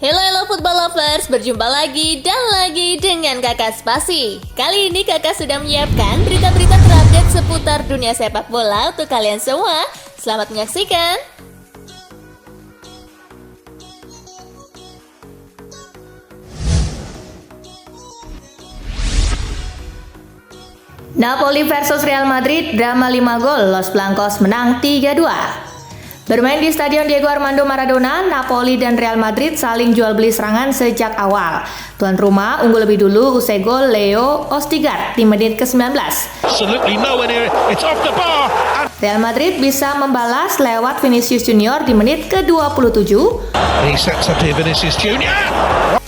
Hello football lovers, berjumpa lagi dan lagi dengan Kakak Spasi. Kali ini Kakak sudah menyiapkan berita-berita terupdate seputar dunia sepak bola untuk kalian semua. Selamat menyaksikan. Napoli versus Real Madrid, drama 5 gol, Los Blancos menang 3-2. Bermain di Stadion Diego Armando Maradona, Napoli dan Real Madrid saling jual beli serangan sejak awal. Tuan rumah unggul lebih dulu usai gol Leo Ostigard di menit ke-19. Real Madrid bisa membalas lewat Vinicius Junior di menit ke-27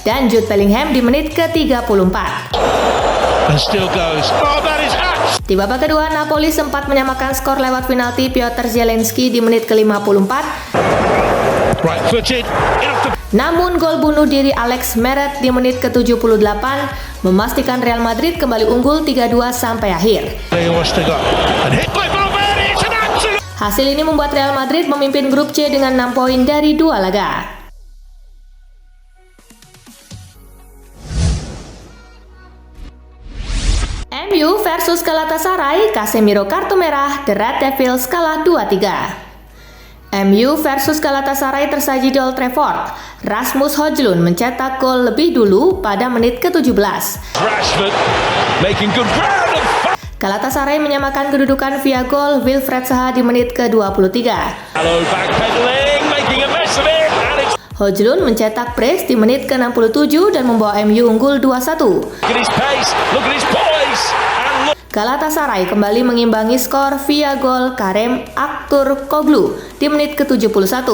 dan Jude Bellingham di menit ke-34. Di babak kedua, Napoli sempat menyamakan skor lewat penalti Piotr Zielinski di menit ke-54. Namun gol bunuh diri Alex Meret di menit ke-78 memastikan Real Madrid kembali unggul 3-2 sampai akhir. Hasil ini membuat Real Madrid memimpin grup C dengan 6 poin dari 2 laga. MU versus Galatasaray, Casemiro kartu merah, The Red Devils kalah 2-3. MU versus Galatasaray tersaji di Old Trafford. Rasmus Højlund mencetak gol lebih dulu pada menit ke-17. Galatasaray menyamakan kedudukan via gol Wilfried Zaha di menit ke-23. Højlund mencetak brace di menit ke-67 dan membawa MU unggul 2-1. Galatasaray kembali mengimbangi skor via gol Kerem Aktürkoğlu di menit ke-71.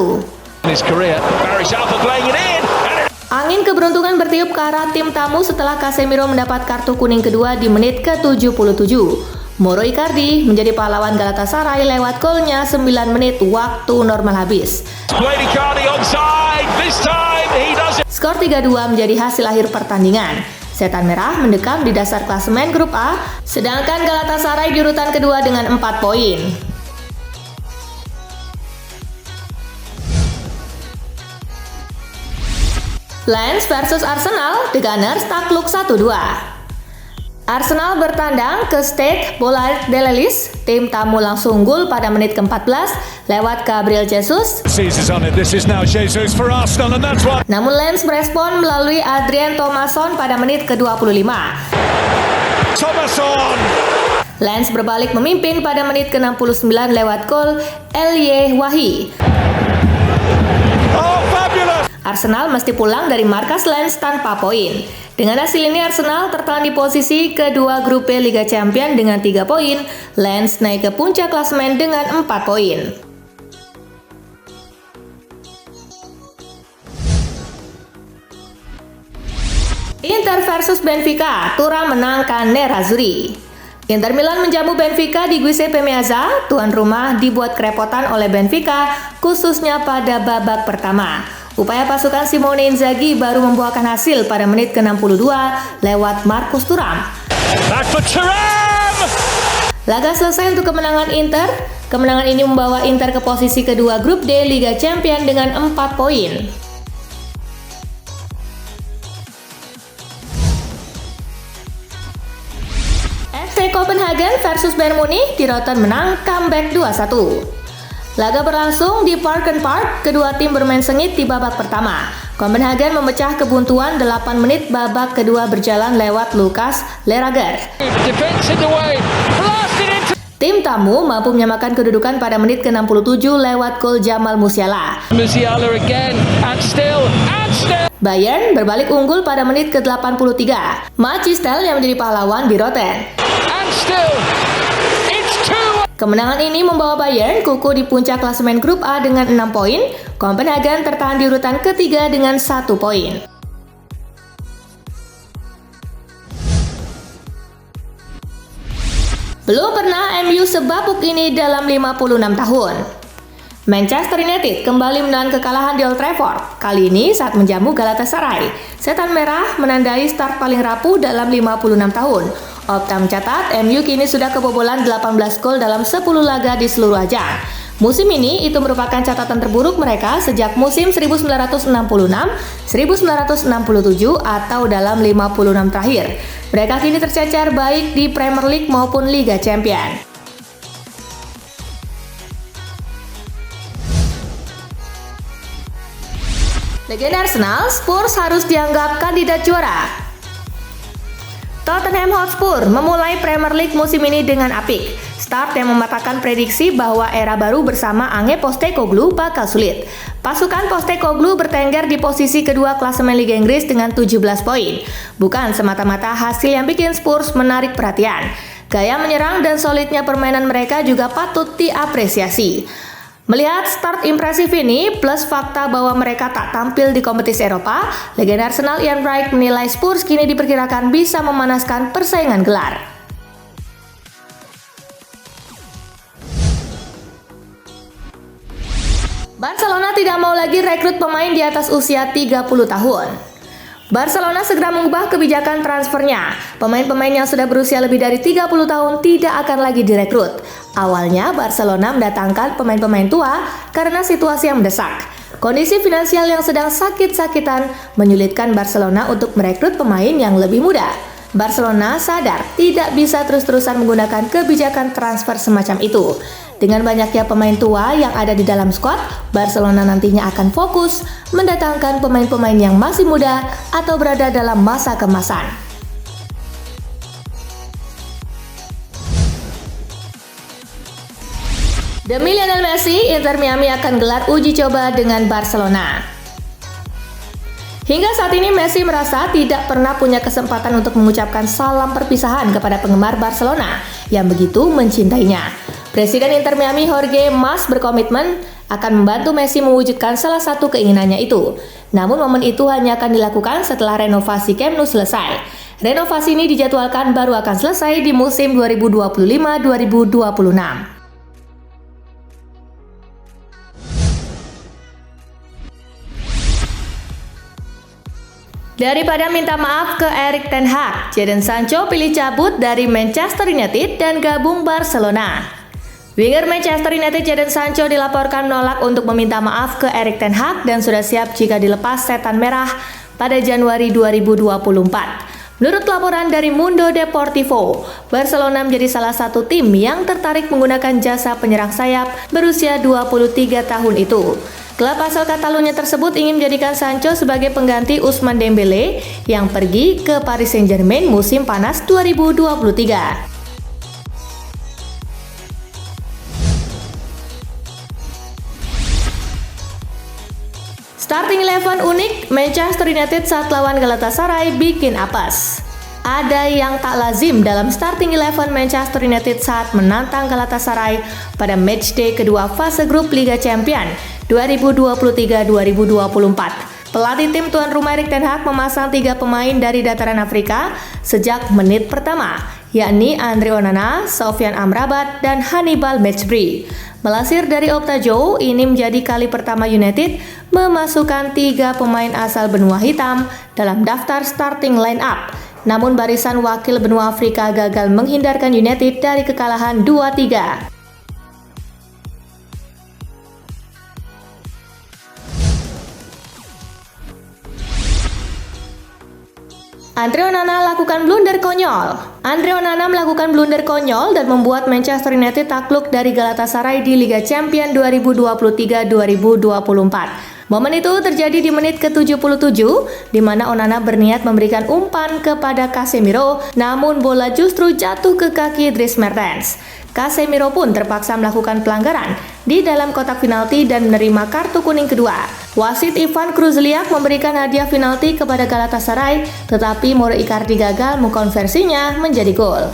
Angin keberuntungan bertiup ke arah tim tamu setelah Casemiro mendapat kartu kuning kedua di menit ke-77. Mauro Icardi menjadi pahlawan Galatasaray lewat golnya 9 menit waktu normal habis. Skor 3-2 menjadi hasil akhir pertandingan. Setan Merah mendekam di dasar klasemen grup A, sedangkan Galatasaray di urutan kedua dengan 4 poin. Lens versus Arsenal, The Gunners takluk 1-2. Arsenal bertandang ke Stade Bollaert de l'Elysée. Tim tamu langsung unggul pada menit ke-14 lewat Gabriel Jesus. Namun Lens merespon melalui Adrien Thomasson pada menit ke-25. Lens berbalik memimpin pada menit ke-69 lewat gol Elie Wahi. Arsenal mesti pulang dari markas Lens tanpa poin. Dengan hasil ini Arsenal tertahan di posisi kedua grup B Liga Champions dengan 3 poin. Lens naik ke puncak klasemen dengan 4 poin. Inter versus Benfica, Thuram menangkan Nerazzurri. Inter Milan menjamu Benfica di Giuseppe Meazza. Tuan rumah dibuat kerepotan oleh Benfica, khususnya pada babak pertama. Upaya pasukan Simone Inzaghi baru membuahkan hasil pada menit ke-62 lewat Marcus Thuram. Laga selesai untuk kemenangan Inter. Kemenangan ini membawa Inter ke posisi kedua grup D Liga Champions dengan 4 poin. FC Copenhagen versus Bayern Munich, Tiroton menang comeback 2-1. Laga berlangsung di Parken Park, kedua tim bermain sengit di babak pertama. Copenhagen memecah kebuntuan 8 menit babak kedua berjalan lewat Lucas Lerager. Tim tamu mampu menyamakan kedudukan pada menit ke-67 lewat gol Jamal Musiala. Bayern berbalik unggul pada menit ke-83. Macistel yang menjadi pahlawan di Rotten. Kemenangan ini membawa Bayern kukuh di puncak klasemen grup A dengan 6 poin. Copenhagen tertahan di urutan ketiga dengan 1 poin. Belum pernah MU sebabuk ini dalam 56 tahun. Manchester United kembali menelan kekalahan di Old Trafford. Kali ini saat menjamu Galatasaray. Setan Merah menandai start paling rapuh dalam 56 tahun. Opta mencatat MU kini sudah kebobolan 18 gol dalam 10 laga di seluruh ajang. Musim ini itu merupakan catatan terburuk mereka sejak musim 1966-1967 atau dalam 56 terakhir. Mereka kini tercecer baik di Premier League maupun Liga Champions. Legenda Arsenal, Spurs harus dianggap kandidat juara. Tottenham Hotspur memulai Premier League musim ini dengan apik. Start yang mematahkan prediksi bahwa era baru bersama Ange Postecoglou bakal sulit. Pasukan Postecoglou bertengger di posisi kedua klasemen Liga Inggris dengan 17 poin. Bukan semata-mata hasil yang bikin Spurs menarik perhatian. Gaya menyerang dan solidnya permainan mereka juga patut diapresiasi. Melihat start impresif ini, plus fakta bahwa mereka tak tampil di kompetisi Eropa, legenda Arsenal Ian Wright menilai Spurs kini diperkirakan bisa memanaskan persaingan gelar. Barcelona tidak mau lagi rekrut pemain di atas usia 30 tahun. Barcelona segera mengubah kebijakan transfernya. Pemain-pemain yang sudah berusia lebih dari 30 tahun tidak akan lagi direkrut. Awalnya Barcelona mendatangkan pemain-pemain tua karena situasi yang mendesak. Kondisi finansial yang sedang sakit-sakitan menyulitkan Barcelona untuk merekrut pemain yang lebih muda. Barcelona sadar tidak bisa terus-terusan menggunakan kebijakan transfer semacam itu. Dengan banyaknya pemain tua yang ada di dalam skuad, Barcelona nantinya akan fokus mendatangkan pemain-pemain yang masih muda atau berada dalam masa keemasan. Demi Lionel Messi, Inter Miami akan gelar uji coba dengan Barcelona. Hingga saat ini Messi merasa tidak pernah punya kesempatan untuk mengucapkan salam perpisahan kepada penggemar Barcelona yang begitu mencintainya. Presiden Inter Miami Jorge Mas berkomitmen akan membantu Messi mewujudkan salah satu keinginannya itu. Namun momen itu hanya akan dilakukan setelah renovasi Camp Nou selesai. Renovasi ini dijadwalkan baru akan selesai di musim 2025-2026. Daripada minta maaf ke Erik ten Hag, Jadon Sancho pilih cabut dari Manchester United dan gabung Barcelona. Winger Manchester United Jadon Sancho dilaporkan menolak untuk meminta maaf ke Erik ten Hag dan sudah siap jika dilepas setan merah pada Januari 2024. Menurut laporan dari Mundo Deportivo, Barcelona menjadi salah satu tim yang tertarik menggunakan jasa penyerang sayap berusia 23 tahun itu. Klub asal Catalunya tersebut ingin menjadikan Sancho sebagai pengganti Ousmane Dembele yang pergi ke Paris Saint-Germain musim panas 2023. Starting 11 unik Manchester United saat lawan Galatasaray bikin apes. Ada yang tak lazim dalam starting 11 Manchester United saat menantang Galatasaray pada matchday kedua fase grup Liga Champions 2023-2024. Pelatih tim tuan rumah Erik ten Hag memasang 3 pemain dari dataran Afrika sejak menit pertama, yakni Andre Onana, Sofyan Amrabat, dan Hannibal Mejbri. Melansir dari Opta Joe, ini menjadi kali pertama United memasukkan 3 pemain asal benua hitam dalam daftar starting line-up. Namun barisan wakil benua Afrika gagal menghindarkan United dari kekalahan 2-3. Andre Onana lakukan blunder konyol. Andre Onana melakukan blunder konyol dan membuat Manchester United takluk dari Galatasaray di Liga Champions 2023-2024. Momen itu terjadi di menit ke-77, di mana Onana berniat memberikan umpan kepada Casemiro, namun bola justru jatuh ke kaki Dries Mertens. Casemiro pun terpaksa melakukan pelanggaran di dalam kotak penalti dan menerima kartu kuning kedua. Wasit Ivan Kruzliak memberikan hadiah penalti kepada Galatasaray, tetapi Mauro Icardi gagal mengkonversinya menjadi gol.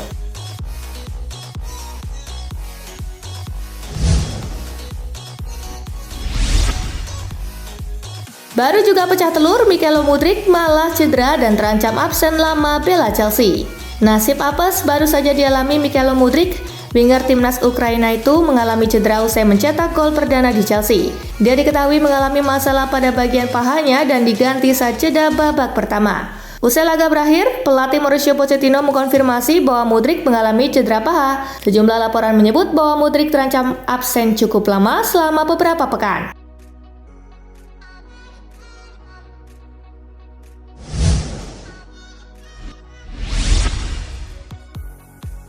Baru juga pecah telur, Mikhailo Mudryk malah cedera dan terancam absen lama bela Chelsea. Nasib apes baru saja dialami Mikhailo Mudryk. Winger timnas Ukraina itu mengalami cedera usai mencetak gol perdana di Chelsea. Dia diketahui mengalami masalah pada bagian pahanya dan diganti saat jeda babak pertama. Usai laga berakhir, pelatih Mauricio Pochettino mengkonfirmasi bahwa Mudryk mengalami cedera paha. Sejumlah laporan menyebut bahwa Mudryk terancam absen cukup lama selama beberapa pekan.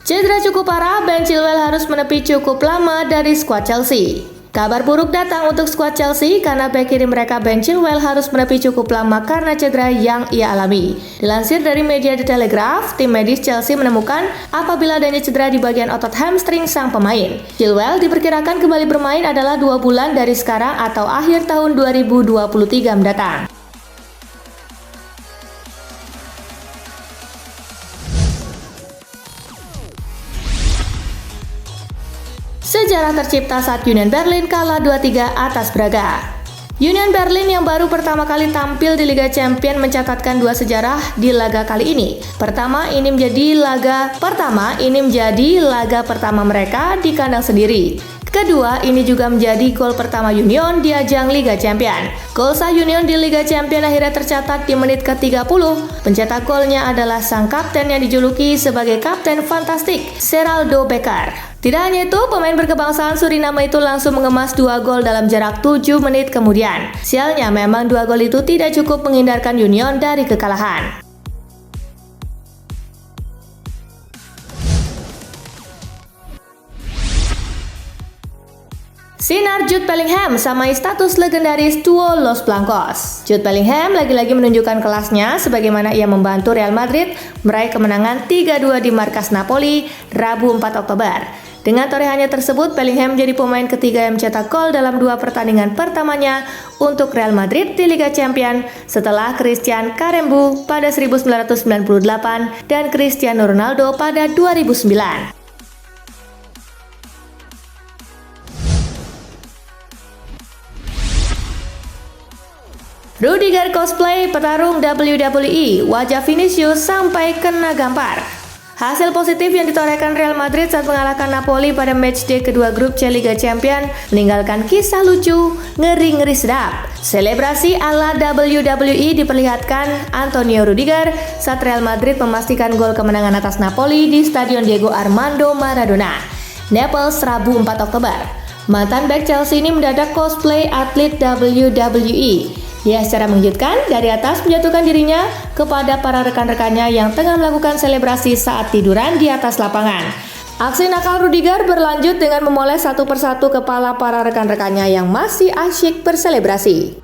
Cedera cukup parah, Ben Chilwell harus menepi cukup lama dari skuad Chelsea. Kabar buruk datang untuk skuad Chelsea karena bek kiri mereka Ben Chilwell harus menepi cukup lama karena cedera yang ia alami. Dilansir dari media The Telegraph, tim medis Chelsea menemukan apabila adanya cedera di bagian otot hamstring sang pemain. Chilwell diperkirakan kembali bermain adalah 2 bulan dari sekarang atau akhir tahun 2023 mendatang. Sejarah tercipta saat Union Berlin kalah 2-3 atas Braga. Union Berlin yang baru pertama kali tampil di Liga Champions mencatatkan 2 sejarah di laga kali ini. Pertama, ini menjadi laga pertama mereka di kandang sendiri. Kedua, ini juga menjadi gol pertama Union di ajang Liga Champions. Gol sah Union di Liga Champions akhirnya tercatat di menit ke-30. Pencetak golnya adalah sang kapten yang dijuluki sebagai Kapten Fantastik, Geraldo Becker. Tidak hanya itu, pemain berkebangsaan Suriname itu langsung mengemas 2 gol dalam jarak 7 menit kemudian. Sialnya memang 2 gol itu tidak cukup menghindarkan Union dari kekalahan. Sinar Jude Bellingham samai status legendaris duo Los Blancos. Jude Bellingham lagi-lagi menunjukkan kelasnya sebagaimana ia membantu Real Madrid meraih kemenangan 3-2 di markas Napoli Rabu 4 Oktober. Dengan torehannya tersebut, Bellingham menjadi pemain ketiga yang mencetak gol dalam 2 pertandingan pertamanya untuk Real Madrid di Liga Champions setelah Christian Karembeu pada 1998 dan Cristiano Ronaldo pada 2009. Rudiger cosplay petarung WWE, wajah Vinicius sampai kena gampar. Hasil positif yang ditorehkan Real Madrid saat mengalahkan Napoli pada matchday kedua grup C Liga Champions meninggalkan kisah lucu, ngeri-ngeri sedap. Selebrasi ala WWE diperlihatkan Antonio Rudiger saat Real Madrid memastikan gol kemenangan atas Napoli di Stadion Diego Armando Maradona, Naples, Rabu 4 Oktober. Mantan bek Chelsea ini mendadak cosplay atlet WWE. Dia secara mengejutkan dari atas menjatuhkan dirinya kepada para rekan-rekannya yang tengah melakukan selebrasi saat tiduran di atas lapangan. Aksi nakal Rudiger berlanjut dengan memoles satu persatu kepala para rekan-rekannya yang masih asyik berselebrasi.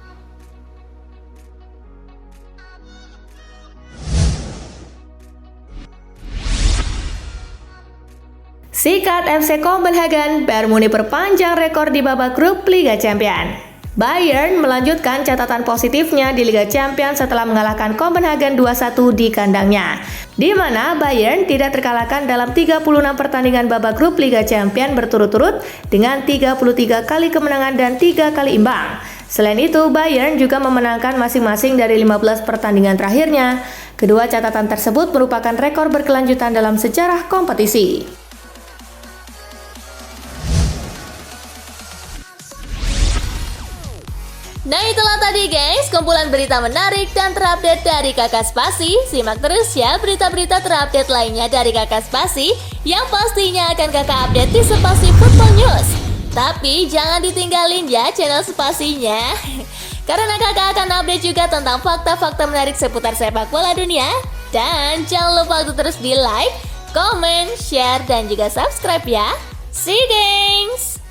Sikat FC Copenhagen, Bayern Munich perpanjang rekor di babak grup Liga Champions. Bayern melanjutkan catatan positifnya di Liga Champions setelah mengalahkan Copenhagen 2-1 di kandangnya, di mana Bayern tidak terkalahkan dalam 36 pertandingan babak grup Liga Champions berturut-turut dengan 33 kali kemenangan dan 3 kali imbang. Selain itu, Bayern juga memenangkan masing-masing dari 15 pertandingan terakhirnya. Kedua catatan tersebut merupakan rekor berkelanjutan dalam sejarah kompetisi. Nah itulah tadi guys, kumpulan berita menarik dan terupdate dari Kakak Spasi. Simak terus ya berita-berita terupdate lainnya dari Kakak Spasi yang pastinya akan Kakak update di Spasi Football News. Tapi jangan ditinggalin ya channel Spasinya, karena Kakak akan update juga tentang fakta-fakta menarik seputar sepak bola dunia. Dan jangan lupa untuk terus di like, comment, share, dan juga subscribe ya. See you guys!